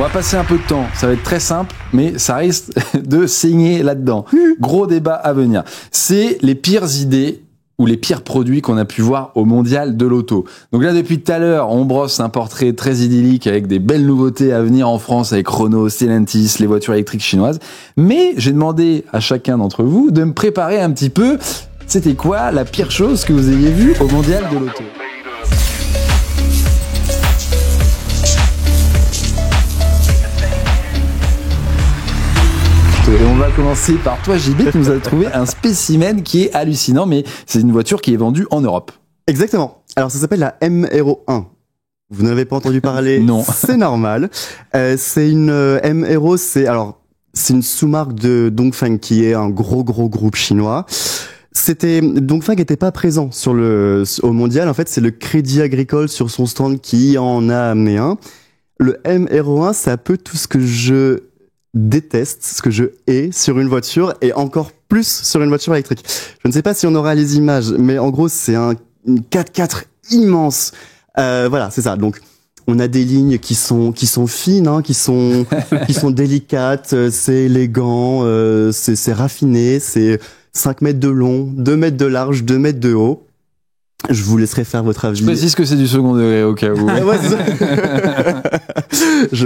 on va passer un peu de temps. Ça va être très simple, mais ça risque de saigner là-dedans. Gros débat à venir. C'est les pires idées ou les pires produits qu'on a pu voir au mondial de l'auto. Donc là, depuis tout à l'heure, on brosse un portrait très idyllique avec des belles nouveautés à venir en France avec Renault, Stellantis, les voitures électriques chinoises. Mais j'ai demandé à chacun d'entre vous de me préparer un petit peu. C'était quoi la pire chose que vous ayez vue au mondial de l'auto ? Et on va commencer par toi, JB, qui nous a trouvé un spécimen qui est hallucinant, mais c'est une voiture qui est vendue en Europe. Exactement. Alors, ça s'appelle la M-Aero 1. Vous n'en avez pas entendu parler? Non. C'est normal. C'est une M-Aero, c'est une sous-marque de Dongfeng, qui est un gros groupe chinois. Dongfeng n'était pas présent au mondial. En fait, c'est le Crédit Agricole sur son stand qui en a amené un. Le M-Aero 1, c'est un peu tout ce que je déteste, ce que je hais sur une voiture et encore plus sur une voiture électrique. Je ne sais pas si on aura les images, mais en gros, c'est une 4x4 immense. Voilà, c'est ça. Donc, on a des lignes qui sont fines, hein, qui sont délicates, c'est élégant, c'est raffiné, c'est 5 mètres de long, 2 mètres de large, 2 mètres de haut. Je vous laisserai faire votre avis. Je précise que c'est du second degré au cas où. Ouais,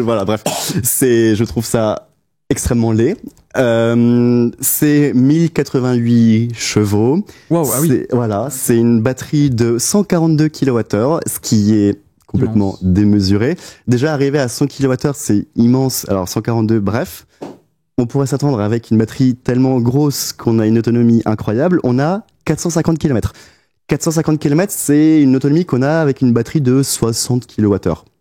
voilà, bref. Je trouve ça extrêmement laid. C'est 1088 chevaux. Wow, ah oui. Voilà, c'est une batterie de 142 kWh, ce qui est complètement démesuré. Déjà, arriver à 100 kWh, c'est immense. Alors, 142, bref. On pourrait s'attendre avec une batterie tellement grosse qu'on a une autonomie incroyable. On a 450 km. 450 km, c'est une autonomie qu'on a avec une batterie de 60 kWh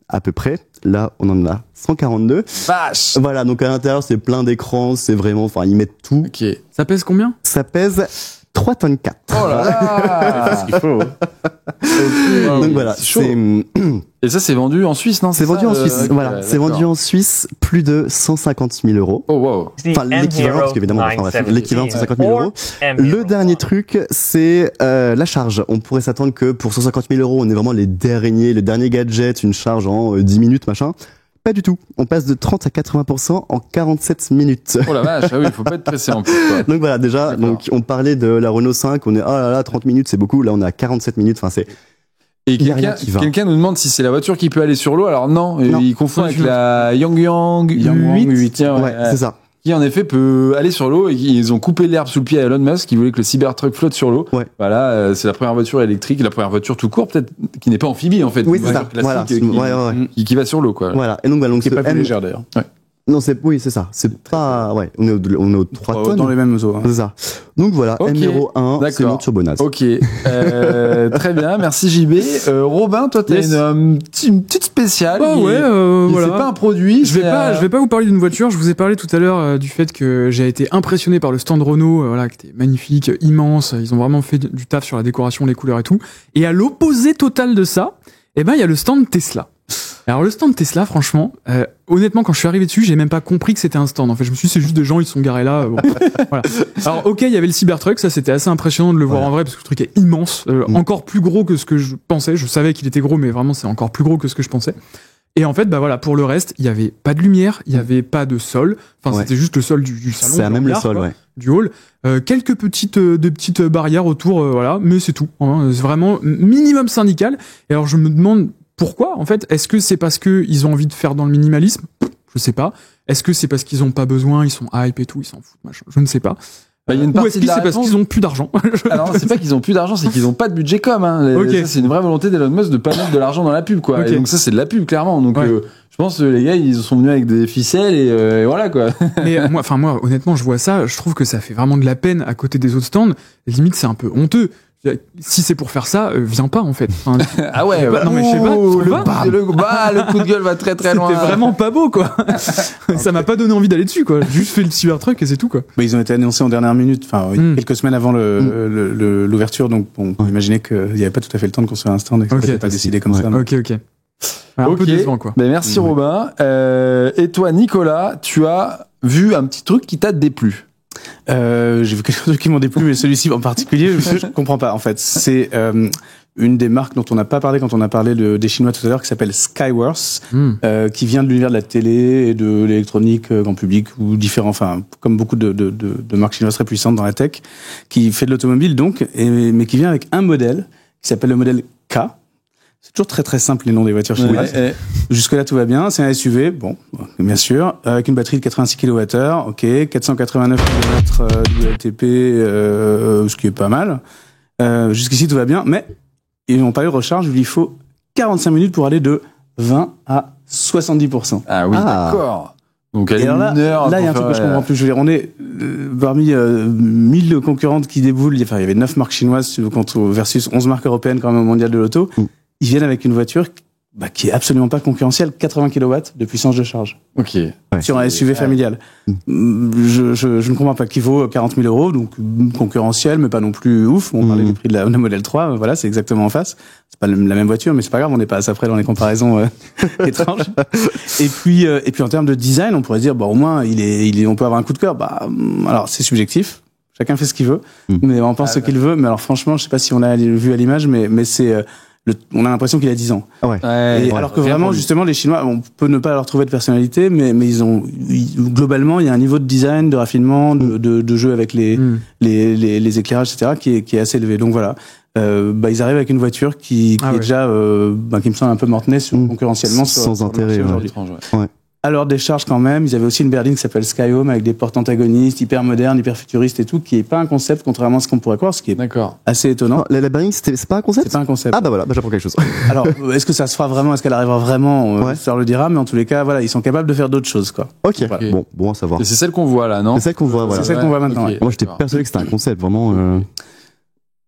à peu près. Là, on en a 142. Vache! Voilà, donc à l'intérieur, c'est plein d'écrans, c'est vraiment, enfin, ils mettent tout. Ok. Ça pèse combien? Ça pèse 3 tonnes 4. Oh là là! C'est ce qu'il faut. Donc voilà, c'est chaud. Et ça, c'est vendu en Suisse, non? C'est vendu en Suisse. ok, Voilà, c'est vendu en Suisse plus de 150 000 euros. Oh wow. Enfin, l'équivalent, parce qu'évidemment, l'équivalent de 150 000 euros. Le dernier truc, c'est la charge. On pourrait s'attendre que pour 150 000 euros, on est vraiment les derniers gadgets, une charge en 10 minutes, machin. Pas du tout. On passe de 30 à 80% en 47 minutes. Oh la vache, ah oui, faut pas être pressé en plus, quoi. Donc voilà, déjà, on parlait de la Renault 5, on est, oh là là, 30 minutes, c'est beaucoup. Là, on est à 47 minutes, enfin, c'est... Et Il y a rien qui va. quelqu'un nous demande si c'est la voiture qui peut aller sur l'eau. Alors non, il confond avec Yangyang la Yangyang 8, tiens, Ouais, c'est ça. qui en effet peut aller sur l'eau, et ils ont coupé l'herbe sous le pied à Elon Musk qui voulait que le Cybertruck flotte sur l'eau. Ouais. Voilà, c'est la première voiture électrique, la première voiture tout court peut-être qui n'est pas amphibie en fait. Oui, Une c'est ça. voiture Voilà. classique Ouais. qui va sur l'eau quoi. Voilà. Et donc, voilà, donc Qui est ce pas plus M- légère d'ailleurs. Non, oui, c'est ça. C'est pas, ouais, on est aux 3 tonnes. Dans les mêmes eaux. Hein. C'est ça. Donc voilà, Ok. M-Aero 1, c'est D'accord. mon turbonase. Ok, très bien, merci JB. Robin, toi t'as Yes. une petite spéciale. Ah ouais, voilà. C'est pas un produit. Je vais pas vous parler d'une voiture. Je vous ai parlé tout à l'heure du fait que j'ai été impressionné par le stand Renault, voilà, qui était magnifique, immense. Ils ont vraiment fait du taf sur la décoration, les couleurs et tout. Et à l'opposé total de ça, il y a le stand Tesla. Alors le stand Tesla, franchement, honnêtement, quand je suis arrivé dessus, j'ai même pas compris que c'était un stand. En fait, je me suis dit, c'est juste des gens, ils sont garés là. Bon. Voilà. Alors ok, il y avait le Cybertruck, ça c'était assez impressionnant de le voir en vrai parce que le truc est immense, encore plus gros que ce que je pensais. Je savais qu'il était gros, mais vraiment c'est encore plus gros que ce que je pensais. Et en fait, voilà, pour le reste, il y avait pas de lumière, il y avait pas de sol. Enfin, c'était juste le sol du salon. C'est même le hangar, sol, quoi, ouais. du hall. Quelques petites barrières autour, voilà, mais c'est tout. Hein. C'est vraiment minimum syndical. Et alors je me demande pourquoi, en fait. Est-ce que c'est parce que ils ont envie de faire dans le minimalisme? Je sais pas. Est-ce que c'est parce qu'ils ont pas besoin, ils sont hype et tout, ils s'en foutent, machin. Je ne sais pas. Bah, il y a une Ou partie est-ce de que la c'est parce réponse- qu'ils ont plus d'argent? Alors c'est pas qu'ils ont plus d'argent, c'est qu'ils ont pas de budget com. Hein. Ok. Ça, c'est une vraie volonté d'Elon Musk de pas mettre de l'argent dans la pub, quoi. Ok. Et donc ça c'est de la pub clairement. Donc Ouais. je pense que les gars ils sont venus avec des ficelles et voilà quoi. Mais moi, honnêtement, je vois ça, je trouve que ça fait vraiment de la peine à côté des autres stands. Limite, c'est un peu honteux. Si c'est pour faire ça, viens pas en fait. Enfin, Ah ouais. non, mais je sais pas, ouh, tu le, vois le coup de gueule va très très loin. c'était vraiment pas beau, quoi. Ça m'a pas donné envie d'aller dessus, quoi. J'ai juste fait le Cybertruck et c'est tout, quoi. Bah, ils ont été annoncés en dernière minute, enfin quelques semaines avant l'ouverture, donc on imaginait qu'il n'y avait pas tout à fait le temps de construire un stand et que ça Ok. n'était pas décidé comme ça. Ok. Ouais, un peu décevant, quoi. Ben, merci Robin. Et toi Nicolas, tu as vu un petit truc qui t'a déplu. J'ai vu quelques trucs qui m'ont déplu, mais celui-ci en particulier, je comprends pas en fait. C'est une des marques dont on n'a pas parlé quand on a parlé des Chinois tout à l'heure, qui s'appelle Skyworth, qui vient de l'univers de la télé et de l'électronique grand public, ou différents, enfin, comme beaucoup de marques chinoises très puissantes dans la tech, qui fait de l'automobile donc, mais qui vient avec un modèle qui s'appelle le modèle K. C'est toujours très très simple les noms des voitures chinoises. Jusque-là tout va bien, c'est un SUV, bon, bien sûr, avec une batterie de 86 kWh, ok, 489 km WLTP, ce qui est pas mal. Jusqu'ici tout va bien, mais ils n'ont pas eu de recharge, il faut 45 minutes pour aller de 20 à 70%. Ah oui, d'accord. Donc, elle est là, il y a un truc que je comprends plus. Je veux dire, on est parmi 1000 concurrentes qui déboulent. Enfin, il y avait 9 marques chinoises versus 11 marques européennes quand même au mondial de l'auto. Ils viennent avec une voiture qui est absolument pas concurrentielle, 80 kW de puissance de charge. Ok. Sur un SUV familial. Je ne comprends pas, qui vaut 40 000 €, donc concurrentiel, mais pas non plus ouf. On parlait du prix de la modèle 3, voilà, c'est exactement en face. C'est pas la même voiture, mais c'est pas grave, on n'est pas assez près dans les comparaisons étranges. Et puis en termes de design, on pourrait dire, au moins, on peut avoir un coup de cœur. Alors, c'est subjectif. Chacun fait ce qu'il veut, mais on pense ce qu'il veut. Mais alors, franchement, je sais pas si on l'a vu à l'image, mais c'est, on a l'impression qu'il a 10 ans. Alors que vraiment, justement, les Chinois, on peut ne pas leur trouver de personnalité, mais globalement, il y a un niveau de design, de raffinement, de jeu avec les éclairages, etc., qui est assez élevé. Donc voilà. Ils arrivent avec une voiture qui est déjà, qui me semble un peu mortenée concurrentiellement sans intérêt aujourd'hui. Alors des charges quand même, ils avaient aussi une berline qui s'appelle Skyhome avec des portes antagonistes, hyper modernes, hyper futuristes et tout, qui est pas un concept contrairement à ce qu'on pourrait croire, ce qui est assez étonnant. La berline, c'est pas un concept? C'est pas un concept. Ah voilà, j'apprends quelque chose. Alors, est-ce que ça se fera vraiment, est-ce qu'elle arrivera vraiment, ça le dira, mais en tous les cas, voilà, ils sont capables de faire d'autres choses, quoi. Ok. Bon à savoir. Et c'est celle qu'on voit là, non? C'est celle qu'on voit, voilà. C'est celle qu'on voit maintenant. Moi, j'étais persuadé que c'était un concept, vraiment.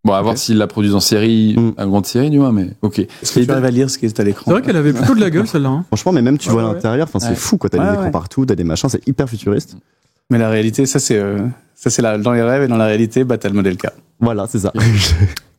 Bon, à voir s'ils la produisent en série, en grande série, du moins, mais ok. Est-ce que tu arrives à lire ce qui est à l'écran? C'est vrai qu'elle avait plutôt de la gueule, celle-là. Franchement, mais même tu vois l'intérieur, enfin, c'est fou, quoi. T'as des écrans partout, t'as des machins, c'est hyper futuriste. Mais la réalité, ça c'est dans les rêves, et dans la réalité, t'as le modèle K. Voilà, c'est ça.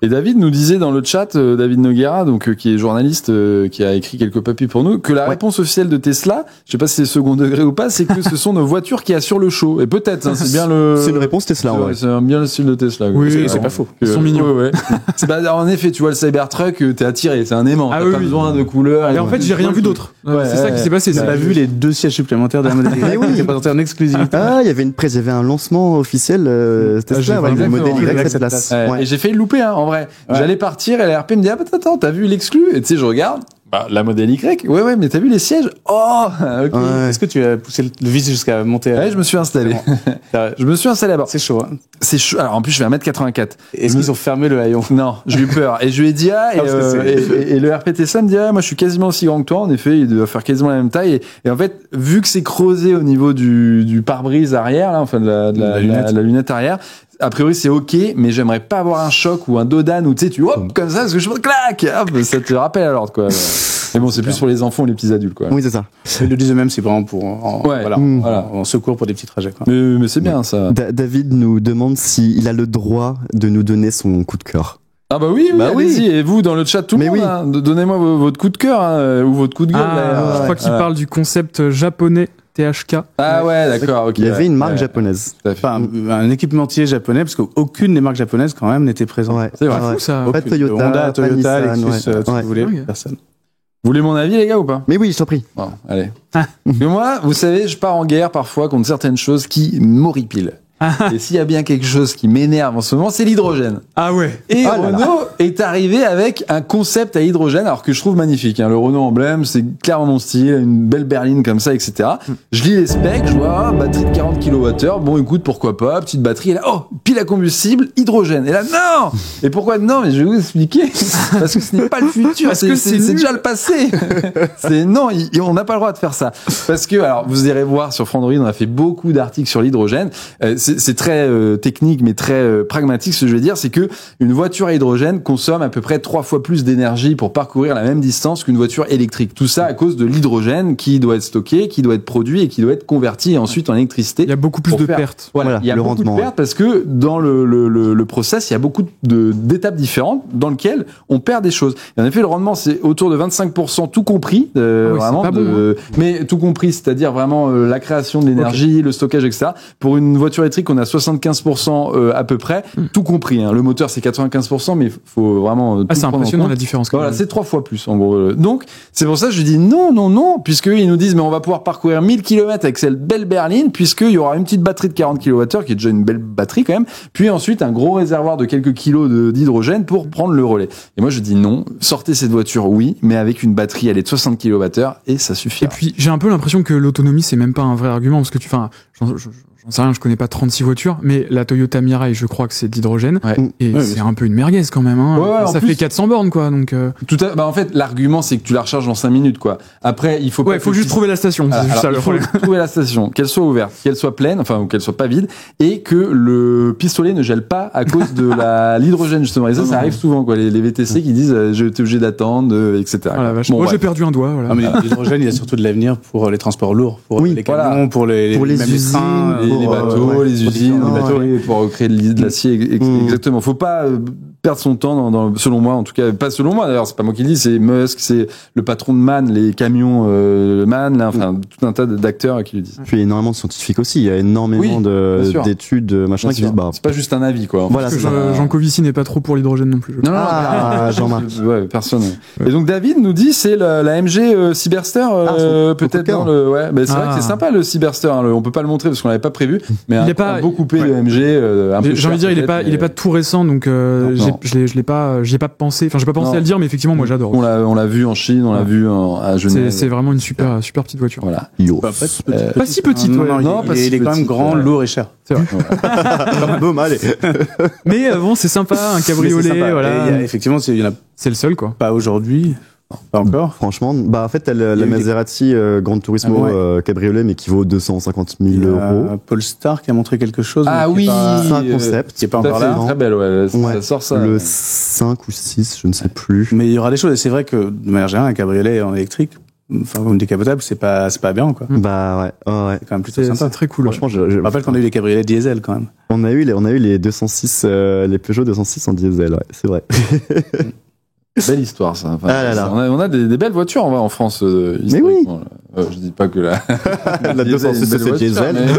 Et David nous disait dans le chat, David Noguera, donc qui est journaliste, qui a écrit quelques papiers pour nous, que la réponse officielle de Tesla, je sais pas si c'est second degré ou pas, c'est que ce sont nos voitures qui assurent le show. Et peut-être, c'est bien le. C'est une réponse Tesla, ouais. C'est bien le style de Tesla. Oui, c'est pas faux. Ils sont mignons. Ouais. C'est en effet, tu vois le Cybertruck, t'es attiré, c'est un aimant. T'as pas besoin de couleurs. Et en fait, j'ai rien vu d'autre. C'est ça qui s'est passé. T'as pas vu les 2 sièges supplémentaires de la modèle Y qui est présenté en exclusivité. Ah, il y avait un lancement officiel Tesla, le modèle Y cette place. Et j'ai failli le louper, en vrai. J'allais partir et la RP me dit attends, t'as vu l'exclu? Et tu sais, je regarde. La modèle Y. Ouais, mais t'as vu les sièges? Oh, ok. Est-ce que tu as poussé le vis jusqu'à monter? Ouais, je me suis installé. Je me suis installé à bord. C'est chaud, hein. C'est chaud. Alors, en plus, je fais 1m84. Est-ce qu'ils ont fermé le haillon? Non, j'ai eu peur. Et je lui ai dit, et le RPTSA me dit, moi, je suis quasiment aussi grand que toi. En effet, il doit faire quasiment la même taille. Et en fait, vu que c'est creusé au niveau du pare-brise arrière, là, enfin, de la lunette arrière, a priori c'est ok, mais j'aimerais pas avoir un choc ou un dodan où tu sais, hop, comme ça, parce que je me claque, hop, ça te rappelle à l'ordre, quoi. Mais bon, c'est plus pour les enfants ou les petits adultes, quoi. Oui, c'est ça. Ils le disent eux-mêmes, c'est vraiment pour, en secours pour des petits trajets, quoi. Mais c'est bien, ça. David nous demande s'il a le droit de nous donner son coup de cœur. Ah bah oui, allez-y. Et vous, dans le chat, tout le monde, hein, donnez-moi votre coup de cœur, ou votre coup de gueule. Je crois qu'il parle du concept japonais. THK. Ah ouais, d'accord, ok. Il y avait une marque japonaise. Enfin, un équipementier japonais, parce qu'aucune des marques japonaises, quand même, n'était présente. Ouais. C'est vrai. Fou, ça. Pas Toyota, Honda, Toyota, Nissan, Lexus, tout ce que vous voulez, personne. Vous voulez mon avis, les gars, ou pas? Mais oui, je t'en prie. Bon, allez. Mais moi, vous savez, je pars en guerre parfois contre certaines choses qui m'horripilent. Et s'il y a bien quelque chose qui m'énerve en ce moment, c'est l'hydrogène. Ah ouais. Et Renault est arrivé avec un concept à hydrogène, alors que je trouve magnifique. Le Renault emblème, c'est clairement mon style, une belle berline comme ça, etc. Je lis les specs, je vois batterie de 40 kWh. Bon, écoute, pourquoi pas, petite batterie. Et là, pile à combustible, hydrogène. Et là, non. Et pourquoi non? Mais je vais vous expliquer. Parce que ce n'est pas le futur, c'est déjà le passé. Non, on n'a pas le droit de faire ça. Parce que, alors, vous irez voir sur Frandroid, on a fait beaucoup d'articles sur l'hydrogène. C'est très technique, mais très pragmatique. Ce que je veux dire, c'est que une voiture à hydrogène consomme à peu près 3 fois plus d'énergie pour parcourir la même distance qu'une voiture électrique. Tout ça à cause de l'hydrogène qui doit être stocké, qui doit être produit et qui doit être converti ensuite en électricité. Il y a beaucoup plus de pertes. Voilà, il y a beaucoup de pertes parce que dans le process, il y a beaucoup d'étapes différentes dans lesquelles on perd des choses. Et en effet, le rendement, c'est autour de 25%, tout compris. Vraiment, bon, mais tout compris, c'est-à-dire vraiment la création de l'énergie, le stockage, etc. Pour une voiture électrique électrique, on a 75% à peu près, tout compris. Hein. Le moteur, c'est 95%, mais faut vraiment tout c'est prendre en impressionnant compte. la différence. quand Voilà, même. c'est 3 fois plus, en gros. Donc, c'est pour ça que je dis non, puisqu'ils nous disent, mais on va pouvoir parcourir 1000 km avec cette belle berline, puisqu'il y aura une petite batterie de 40 kWh, qui est déjà une belle batterie quand même, puis ensuite un gros réservoir de quelques kilos d'hydrogène pour prendre le relais. Et moi, je dis non, sortez cette voiture, oui, mais avec une batterie, elle est de 60 kWh, et ça suffit. Et puis j'ai un peu l'impression que l'autonomie c'est même pas un vrai argument parce que j'en sais rien, je connais pas 36 voitures, mais la Toyota Mirai, je crois que c'est d'hydrogène, Ouais. et Ouais, c'est un peu une merguez quand même. Hein. Ouais, en ça plus- fait 400 bornes quoi, donc. En fait, l'argument, c'est que tu la recharges dans 5 minutes, quoi. Après, il faut pas Ouais, faut que juste tu- trouver la station. Voilà, C'est juste alors, ça le il faut problème. trouver la station, qu'elle soit ouverte, qu'elle soit pleine, enfin, ou qu'elle soit pas vide, et que le pistolet ne gèle pas à cause de l'hydrogène, justement. Et ça arrive souvent, quoi. Les VTC qui disent, j'ai été obligé d'attendre, etc. Oh la vache. Bon, Moi bref. j'ai perdu un doigt. Voilà. Ah, mais l'hydrogène, il y a surtout de l'avenir pour les transports lourds, pour Oui, les camions, voilà. pour les Pour les même usines, trains, les pour, bateaux, ouais. les usines, Non, les bateaux, pour créer de l'acier, exactement. Faut pas perdre son temps selon moi, en tout cas, pas selon moi d'ailleurs, c'est pas moi qui le dis, c'est Musk, c'est le patron de MAN, les camions MAN, là, enfin, tout un tas d'acteurs qui le disent. Puis énormément de scientifiques aussi. Il y a énormément Oui, bien sûr. d'études, machin, Bien qui sûr. disent, bah, C'est pas juste un avis, quoi. voilà, Parce c'est que ça. Jean Covici n'est pas trop pour l'hydrogène non plus. je Non, non, Ah, Jean-Marc. Ouais, personne. Et donc David nous dit c'est la MG Cyberster son coup de peut-être cœur. dans le ouais, mais c'est vrai Ah. que c'est sympa le Cyberster, hein, on peut pas le montrer parce qu'on l'avait pas prévu, mais Il est pas- un beau coupé ouais. de MG un peu J'ai envie de dire, cher, il est pas tout récent, donc Non. je l'ai pas, j'y ai pas pensé. Enfin, j'ai pas pensé Non. à le dire, mais effectivement, moi j'adore. on l'a vu en Chine, on l'a vu à Genève. C'est vraiment une super petite voiture. Voilà. Yo. Pas si Pas si petite, non, ouais. non, Non, il, pas est- si il est quand petite, même grand, ouais. lourd et cher. Boum, allez. Mais bon, c'est sympa, un Mais c'est cabriolet, sympa. voilà. Et effectivement, il y en a C'est le seul, quoi. pas aujourd'hui, pas encore. Franchement, bah en fait, t'as Il y la a eu des- Maserati Gran Turismo Ah ouais. cabriolet, mais qui vaut 250 000 Il y a euros. Polestar qui a montré quelque chose. Ah mais qui oui, est pas- C'est un concept. qui est pas Tout à encore fait, là. très belle, ouais, ça Ouais. sort ça. Le 5 ou 6, je ne sais plus. Mais il y aura des choses. Et c'est vrai que, de manière générale, un cabriolet en électrique, enfin, ou une décapotable, c'est pas bien, quoi. Bah ouais, ouais. C'est quand même plutôt C'est sympa. très cool. Franchement, Je rappelle qu'on a eu les cabriolets diesel, quand même. on a eu les 206, les Peugeot 206 en diesel, ouais, c'est vrai. Belle histoire, ça. Enfin, Ah là là. On a des belles voitures en France. Mais historiquement, là. Je dis pas que la La 206, une belle c'est voiture, diesel. mais-